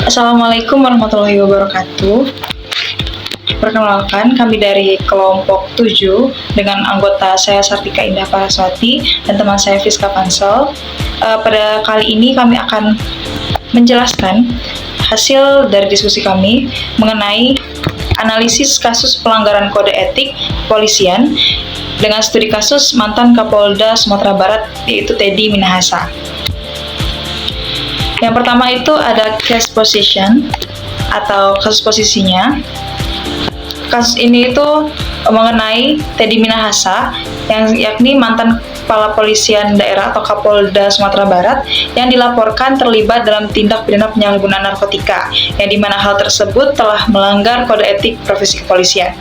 Assalamualaikum warahmatullahi wabarakatuh. Perkenalkan, kami dari kelompok 7 dengan anggota saya Sartika Indah Paraswati dan teman saya Fiska Pansel. Pada kali ini kami akan menjelaskan hasil dari diskusi kami mengenai analisis kasus pelanggaran kode etik kepolisian dengan studi kasus mantan Kapolda Sumatera Barat yaitu Teddy Minahasa. Yang pertama itu ada case position atau kasus posisinya. Kasus ini itu mengenai Teddy Minahasa yang yakni mantan kepala polisian daerah atau Kapolda Sumatera Barat yang dilaporkan terlibat dalam tindak pidana penyalahgunaan narkotika yang dimana hal tersebut telah melanggar kode etik profesi kepolisian.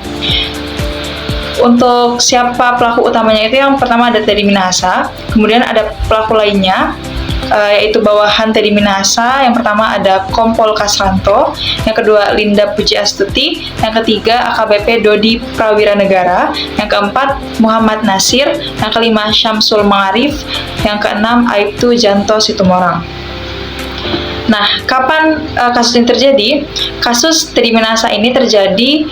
Untuk siapa pelaku utamanya itu yang pertama ada Teddy Minahasa, kemudian ada pelaku lainnya yaitu bawahan Teddy Minahasa. Yang pertama ada Kompol Kasranto, yang kedua Linda Puji Astuti, yang ketiga AKBP Dodi Prawiranegara, yang keempat Muhammad Nasir, yang kelima Syamsul Ma'arif, yang keenam Aibtu Janto Situmorang. Nah, kapan kasus ini terjadi? Kasus Teddy Minahasa ini terjadi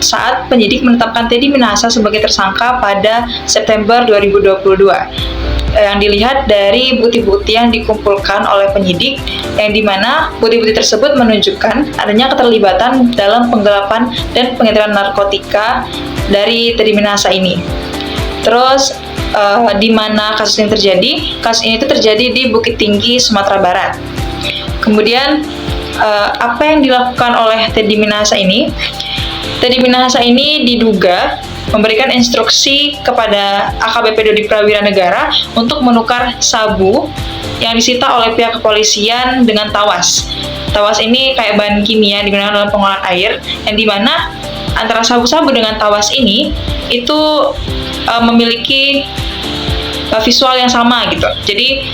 saat penyidik menetapkan Teddy Minahasa sebagai tersangka pada September 2022. Yang dilihat dari bukti-bukti yang dikumpulkan oleh penyidik, yang dimana bukti-bukti tersebut menunjukkan adanya keterlibatan dalam penggelapan dan pengedaran narkotika dari Teddy Minahasa ini. Terus di mana kasus ini terjadi? Kasus ini itu terjadi di Bukit Tinggi, Sumatera Barat. Kemudian apa yang dilakukan oleh Teddy Minahasa ini? Teddy Minahasa ini diduga memberikan instruksi kepada AKBP Dodi Prawiranegara untuk menukar sabu yang disita oleh pihak kepolisian dengan tawas. Tawas ini kayak bahan kimia digunakan dalam pengolahan air, yang dimana antara sabu-sabu dengan tawas ini itu memiliki visual yang sama gitu. Jadi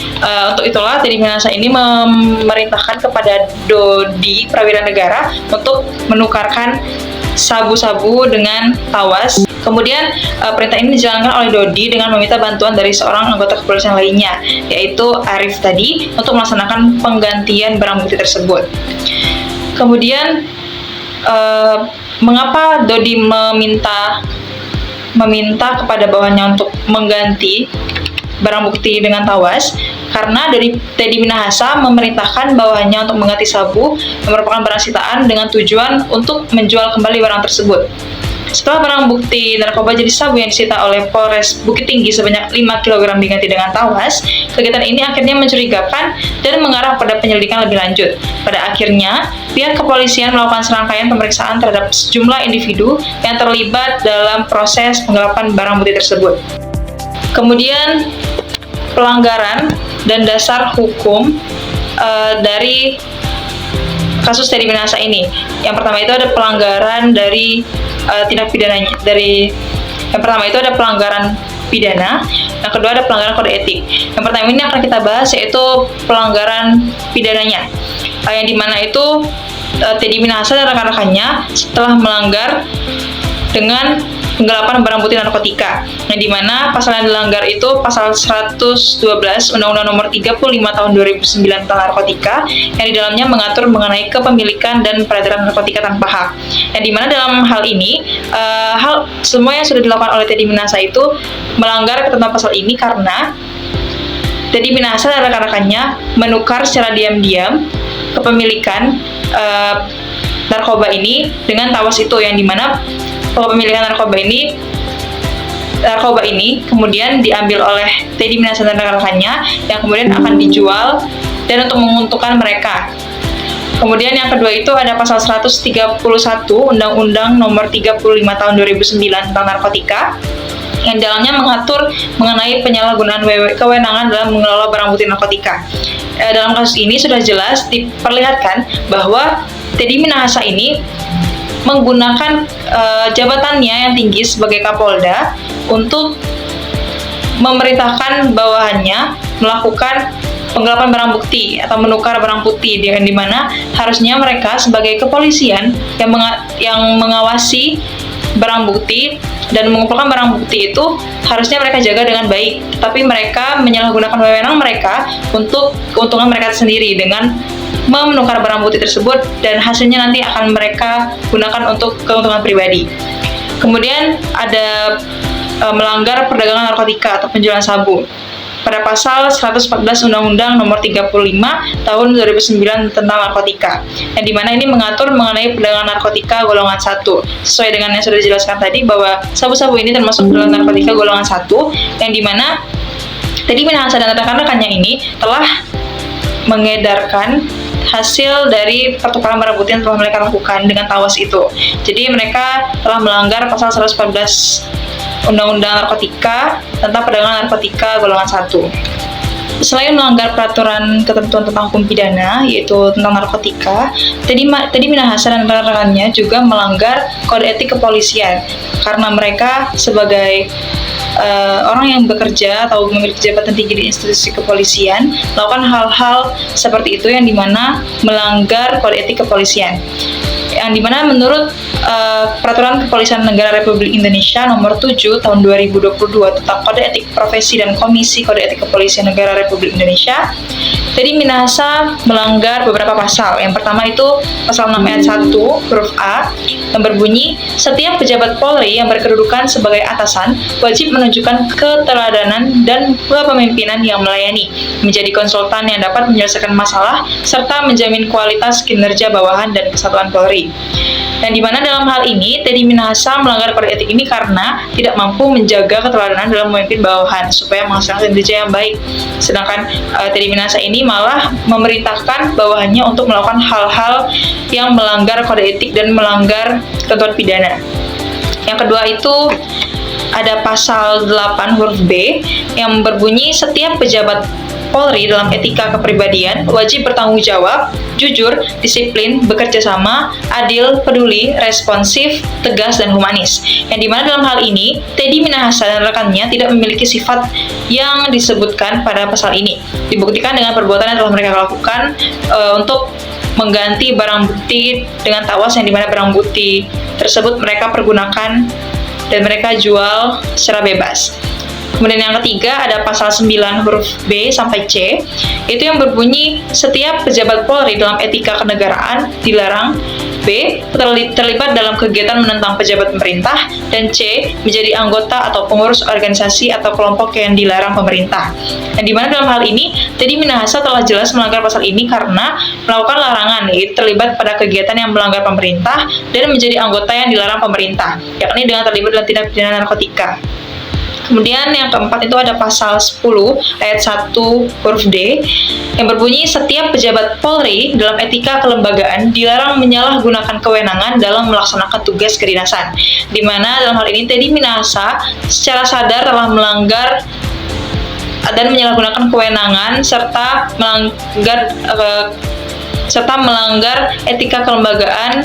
untuk itulah Teddy Minahasa ini memerintahkan kepada Dodi Prawiranegara untuk menukarkan sabu-sabu dengan tawas. Kemudian perintah ini dijalankan oleh Dodi dengan meminta bantuan dari seorang anggota kepolisian lainnya, yaitu Arif tadi, untuk melaksanakan penggantian barang bukti tersebut. Kemudian mengapa Dodi meminta kepada bawahannya untuk mengganti barang bukti dengan tawas? Karena dari Teddy Minahasa memerintahkan bawahannya untuk mengganti sabu yang merupakan barang sitaan dengan tujuan untuk menjual kembali barang tersebut. Setelah barang bukti narkoba jenis sabu yang disita oleh Polres Bukit Tinggi sebanyak 5 kg diganti dengan tawas, kegiatan ini akhirnya mencurigakan dan mengarah pada penyelidikan lebih lanjut. Pada akhirnya, pihak kepolisian melakukan serangkaian pemeriksaan terhadap sejumlah individu yang terlibat dalam proses penggelapan barang bukti tersebut. Kemudian, pelanggaran dan dasar hukum dari kasus Teddy Minahasa ini. Yang pertama itu ada pelanggaran dari tindak pidananya. Yang pertama itu ada pelanggaran pidana, yang kedua ada pelanggaran kode etik. Yang pertama ini akan kita bahas yaitu pelanggaran pidananya, yang dimana itu Teddy Minahasa dan rekan-rekannya setelah melanggar dengan penggelapan barang bukti narkotika, yang dimana pasal yang dilanggar itu pasal 112 Undang-Undang Nomor 35 Tahun 2009 tentang narkotika, yang di dalamnya mengatur mengenai kepemilikan dan peredaran narkotika tanpa hak. Yang dimana dalam hal ini semua yang sudah dilakukan oleh Teddy Minahasa itu melanggar ketentuan pasal ini karena Teddy Minahasa dan rekan-rekannya menukar secara diam-diam kepemilikan narkoba ini dengan tawas itu, yang dimana kepemilikan narkoba ini kemudian diambil oleh Teddy Minahasa dan rekan-rekannya yang kemudian akan dijual dan untuk menguntungkan mereka. Kemudian yang kedua itu ada pasal 131 Undang-Undang Nomor 35 Tahun 2009 tentang narkotika, yang dalamnya mengatur mengenai penyalahgunaan kewenangan dalam mengelola barang bukti narkotika. Dalam kasus ini sudah jelas diperlihatkan bahwa Teddy Minahasa ini menggunakan jabatannya yang tinggi sebagai Kapolda untuk memerintahkan bawahannya melakukan penggelapan barang bukti atau menukar barang bukti, yang dimana harusnya mereka sebagai kepolisian yang mengawasi barang bukti dan mengumpulkan barang bukti itu harusnya mereka jaga dengan baik, tapi mereka menyalahgunakan wewenang mereka untuk keuntungan mereka sendiri dengan menukar barang bukti tersebut dan hasilnya nanti akan mereka gunakan untuk keuntungan pribadi. Kemudian ada melanggar perdagangan narkotika atau penjualan sabu pada pasal 114 Undang-Undang Nomor 35 Tahun 2009 tentang narkotika, yang dimana ini mengatur mengenai perdagangan narkotika golongan 1. Sesuai dengan yang sudah dijelaskan tadi bahwa sabu-sabu ini termasuk dalam narkotika golongan 1, yang dimana Teddy Minahasa dan rekan-rekannya ini telah mengedarkan hasil dari pertukaran barang bukti yang telah mereka lakukan dengan tawas itu. Jadi mereka telah melanggar pasal 114 Undang-Undang Narkotika tentang perdagangan narkotika golongan 1. Selain melanggar peraturan ketentuan tentang hukum pidana, yaitu tentang narkotika, Teddy Minahasa dan rekan-rekannya juga melanggar kode etik kepolisian karena mereka sebagai orang yang bekerja atau memiliki jabatan tinggi di institusi kepolisian melakukan hal-hal seperti itu yang dimana melanggar kode etik kepolisian, yang dimana menurut Peraturan Kepolisian Negara Republik Indonesia Nomor 7 Tahun 2022 tentang Kode Etik Profesi dan Komisi Kode Etik Kepolisian Negara Republik Indonesia, Teddy Minahasa melanggar beberapa pasal. Yang pertama itu pasal 6 ayat 1 huruf A yang berbunyi, setiap pejabat Polri yang berkedudukan sebagai atasan wajib menunjukkan keteladanan dan kepemimpinan yang melayani, menjadi konsultan yang dapat menyelesaikan masalah, serta menjamin kualitas kinerja bawahan dan kesatuan Polri. Dan di mana dalam hal ini Teddy Minahasa melanggar kode etik ini karena tidak mampu menjaga keteladanan dalam memimpin bawahan supaya menghasilkan kinerja yang baik. Sedangkan Teddy Minahasa ini malah memerintahkan bawahannya untuk melakukan hal-hal yang melanggar kode etik dan melanggar ketentuan pidana. Yang kedua itu ada pasal 8 huruf B yang berbunyi setiap pejabat Polri dalam etika kepribadian wajib bertanggung jawab, jujur, disiplin, bekerja sama, adil, peduli, responsif, tegas, dan humanis. Yang dimana dalam hal ini, Teddy Minahasa dan rekannya tidak memiliki sifat yang disebutkan pada pasal ini. Dibuktikan dengan perbuatan yang telah mereka lakukan untuk mengganti barang bukti dengan tawas, yang dimana barang bukti tersebut mereka pergunakan dan mereka jual secara bebas. Kemudian yang ketiga ada pasal 9 huruf B sampai C, itu yang berbunyi setiap pejabat Polri dalam etika kenegaraan dilarang B. terlibat dalam kegiatan menentang pejabat pemerintah, dan C. menjadi anggota atau pengurus organisasi atau kelompok yang dilarang pemerintah. Dan dimana dalam hal ini Teddy Minahasa telah jelas melanggar pasal ini karena melakukan larangan, yaitu terlibat pada kegiatan yang melanggar pemerintah dan menjadi anggota yang dilarang pemerintah, yakni dengan terlibat dalam tindak pidana narkotika. Kemudian yang keempat itu ada pasal 10 ayat 1 huruf D yang berbunyi setiap pejabat Polri dalam etika kelembagaan dilarang menyalahgunakan kewenangan dalam melaksanakan tugas kedinasan. Di mana dalam hal ini Teddy Minahasa secara sadar telah melanggar dan menyalahgunakan kewenangan serta melanggar etika kelembagaan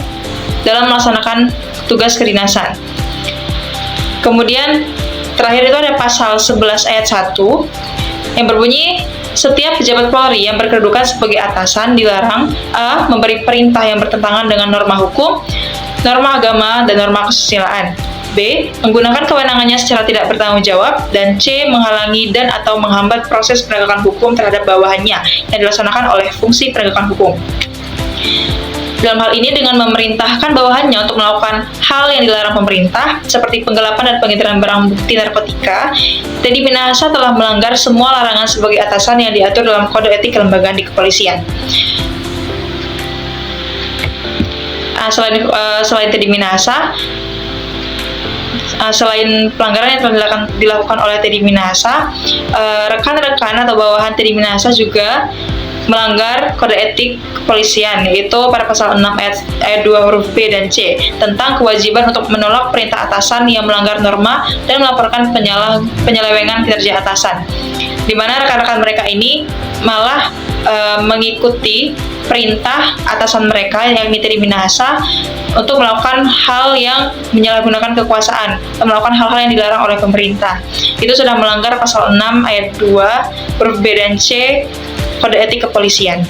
dalam melaksanakan tugas kedinasan. Kemudian terakhir itu ada pasal 11 ayat 1 yang berbunyi setiap pejabat Polri yang berkedudukan sebagai atasan dilarang A. memberi perintah yang bertentangan dengan norma hukum, norma agama, dan norma kesusilaan, B. menggunakan kewenangannya secara tidak bertanggung jawab, dan C. menghalangi dan atau menghambat proses penegakan hukum terhadap bawahannya yang dilaksanakan oleh fungsi penegakan hukum. Dalam hal ini dengan memerintahkan bawahannya untuk melakukan hal yang dilarang pemerintah seperti penggelapan dan pengedaran barang bukti narkotika, Teddy Minahasa telah melanggar semua larangan sebagai atasan yang diatur dalam kode etik kelembagaan di kepolisian. Selain Teddy Minahasa, selain pelanggaran yang telah dilakukan oleh Teddy Minahasa, rekan-rekan atau bawahan Teddy Minahasa juga melanggar kode etik kepolisian, yaitu pada pasal 6 ayat 2 huruf B dan C tentang kewajiban untuk menolak perintah atasan yang melanggar norma dan melaporkan penyelewengan kinerja atasan, di mana rekan-rekan mereka ini malah mengikuti perintah atasan mereka yakni Teddy Minahasa untuk melakukan hal yang menyalahgunakan kekuasaan atau melakukan hal-hal yang dilarang oleh pemerintah. Itu sudah melanggar pasal 6 ayat 2 huruf B dan C Kode Etik Kepolisian.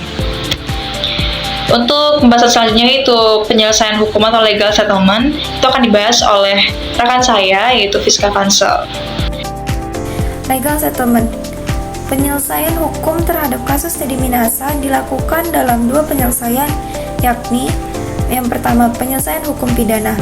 Untuk pembahasan selanjutnya itu penyelesaian hukum atau legal settlement, itu akan dibahas oleh rekan saya yaitu Fiska Kansel. Legal settlement. Penyelesaian hukum terhadap kasus Teddy Minahasa dilakukan dalam dua penyelesaian, yakni yang pertama penyelesaian hukum pidana.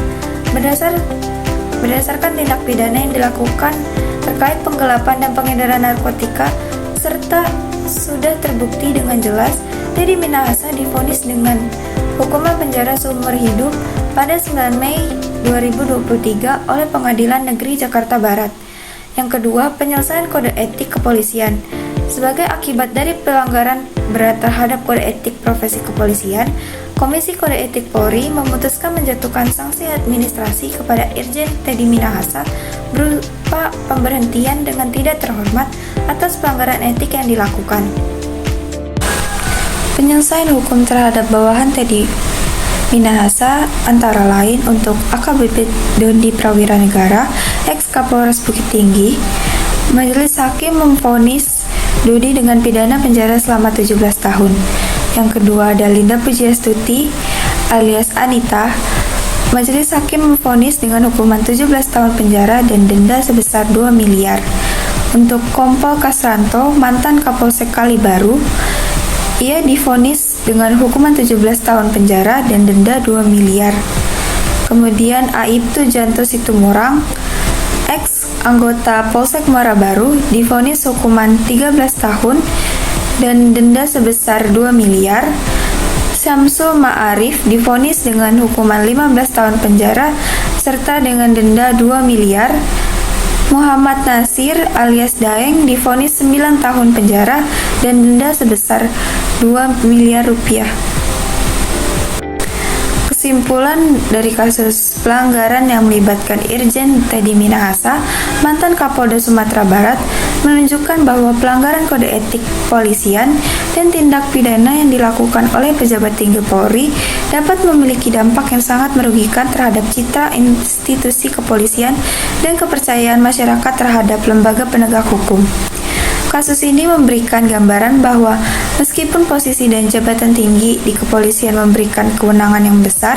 Berdasarkan tindak pidana yang dilakukan terkait penggelapan dan pengedaran narkotika, serta sudah terbukti dengan jelas, Teddy Minahasa divonis dengan hukuman penjara seumur hidup pada 9 Mei 2023 oleh Pengadilan Negeri Jakarta Barat. Yang kedua, penyelesaian kode etik kepolisian. Sebagai akibat dari pelanggaran berat terhadap kode etik profesi kepolisian, Komisi Kode Etik Polri memutuskan menjatuhkan sanksi administrasi kepada Irjen Teddy Minahasa berupa pemberhentian dengan tidak terhormat atas pelanggaran etik yang dilakukan. Penyelesaian hukum terhadap bawahan Teddy Minahasa antara lain untuk AKBP Dodi Prawira Negara, ex-Kapolres Bukit Tinggi. Majelis Hakim memvonis Dodi dengan pidana penjara selama 17 tahun. Yang kedua ada Linda Pujiastuti alias Anita. Majelis Hakim memvonis dengan hukuman 17 tahun penjara dan denda sebesar 2 miliar. Untuk Kompol Kasranto, mantan Kapolsek Kalibaru, ia divonis dengan hukuman 17 tahun penjara dan denda 2 miliar. Kemudian Aibtu Janto Situmorang, ex anggota Polsek Muara Baru, divonis hukuman 13 tahun dan denda sebesar 2 miliar. Syamsul Ma'arif divonis dengan hukuman 15 tahun penjara serta dengan denda 2 miliar. Muhammad Nasir alias Daeng divonis 9 tahun penjara dan denda sebesar 2 miliar rupiah. Kesimpulan dari kasus pelanggaran yang melibatkan Irjen Teddy Minahasa, mantan Kapolda Sumatera Barat, menunjukkan bahwa pelanggaran kode etik kepolisian dan tindak pidana yang dilakukan oleh pejabat tinggi Polri dapat memiliki dampak yang sangat merugikan terhadap citra institusi kepolisian dan kepercayaan masyarakat terhadap lembaga penegak hukum. Kasus ini memberikan gambaran bahwa meskipun posisi dan jabatan tinggi di kepolisian memberikan kewenangan yang besar,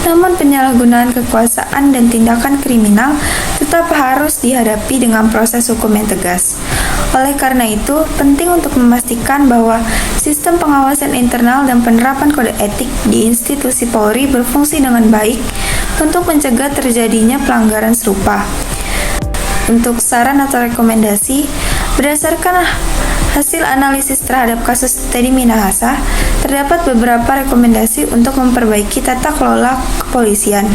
namun penyalahgunaan kekuasaan dan tindakan kriminal tetap harus dihadapi dengan proses hukum yang tegas. Oleh karena itu, penting untuk memastikan bahwa sistem pengawasan internal dan penerapan kode etik di institusi Polri berfungsi dengan baik untuk mencegah terjadinya pelanggaran serupa. Untuk saran atau rekomendasi, berdasarkan hasil analisis terhadap kasus Teddy Minahasa, terdapat beberapa rekomendasi untuk memperbaiki tata kelola kepolisian,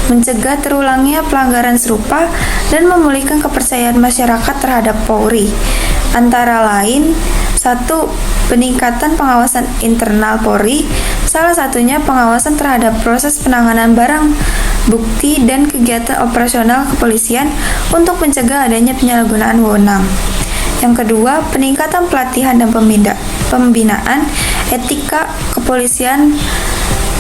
mencegah terulangnya pelanggaran serupa, dan memulihkan kepercayaan masyarakat terhadap Polri. Antara lain, 1. Peningkatan pengawasan internal Polri, salah satunya pengawasan terhadap proses penanganan barang bukti dan kegiatan operasional kepolisian untuk mencegah adanya penyalahgunaan wewenang. Yang kedua, peningkatan pelatihan dan pembinaan etika kepolisian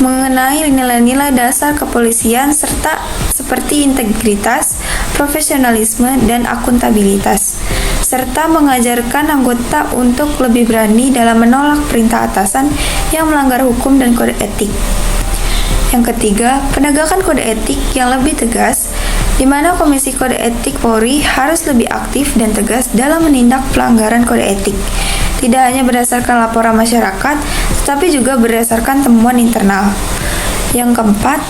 mengenai nilai-nilai dasar kepolisian serta seperti integritas, profesionalisme, dan akuntabilitas, serta mengajarkan anggota untuk lebih berani dalam menolak perintah atasan yang melanggar hukum dan kode etik. Yang ketiga, penegakan kode etik yang lebih tegas, di mana Komisi Kode Etik Polri harus lebih aktif dan tegas dalam menindak pelanggaran kode etik, tidak hanya berdasarkan laporan masyarakat, tetapi juga berdasarkan temuan internal. Yang keempat,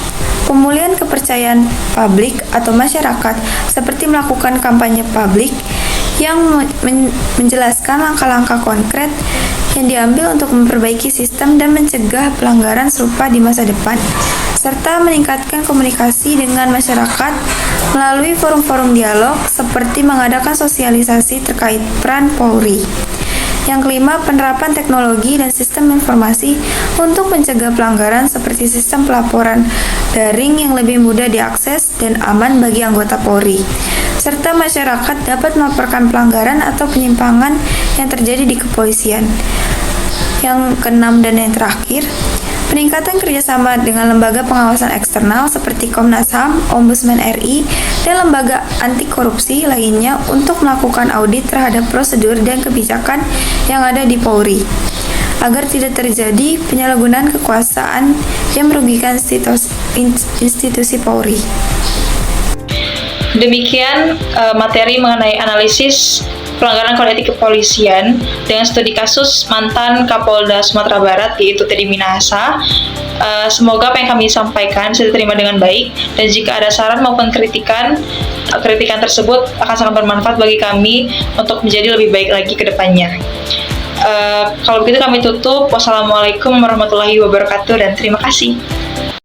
pemulihan kepercayaan publik atau masyarakat, seperti melakukan kampanye publik yang menjelaskan langkah-langkah konkret yang diambil untuk memperbaiki sistem dan mencegah pelanggaran serupa di masa depan, serta meningkatkan komunikasi dengan masyarakat melalui forum-forum dialog seperti mengadakan sosialisasi terkait peran Polri. Yang kelima, penerapan teknologi dan sistem informasi untuk mencegah pelanggaran seperti sistem pelaporan daring yang lebih mudah diakses dan aman bagi anggota Polri, serta masyarakat dapat melaporkan pelanggaran atau penyimpangan yang terjadi di kepolisian. Yang keenam dan yang terakhir, peningkatan kerjasama dengan lembaga pengawasan eksternal seperti Komnas HAM, Ombudsman RI, dan lembaga anti korupsi lainnya untuk melakukan audit terhadap prosedur dan kebijakan yang ada di Polri, agar tidak terjadi penyalahgunaan kekuasaan yang merugikan institusi Polri. Demikian materi mengenai analisis pelanggaran kode etik kepolisian dengan studi kasus mantan Kapolda Sumatera Barat yaitu Teddy Minahasa. Semoga apa yang kami sampaikan bisa diterima dengan baik, dan jika ada saran maupun kritikan tersebut akan sangat bermanfaat bagi kami untuk menjadi lebih baik lagi ke depannya. Kalau begitu kami tutup. Wassalamualaikum warahmatullahi wabarakatuh dan terima kasih.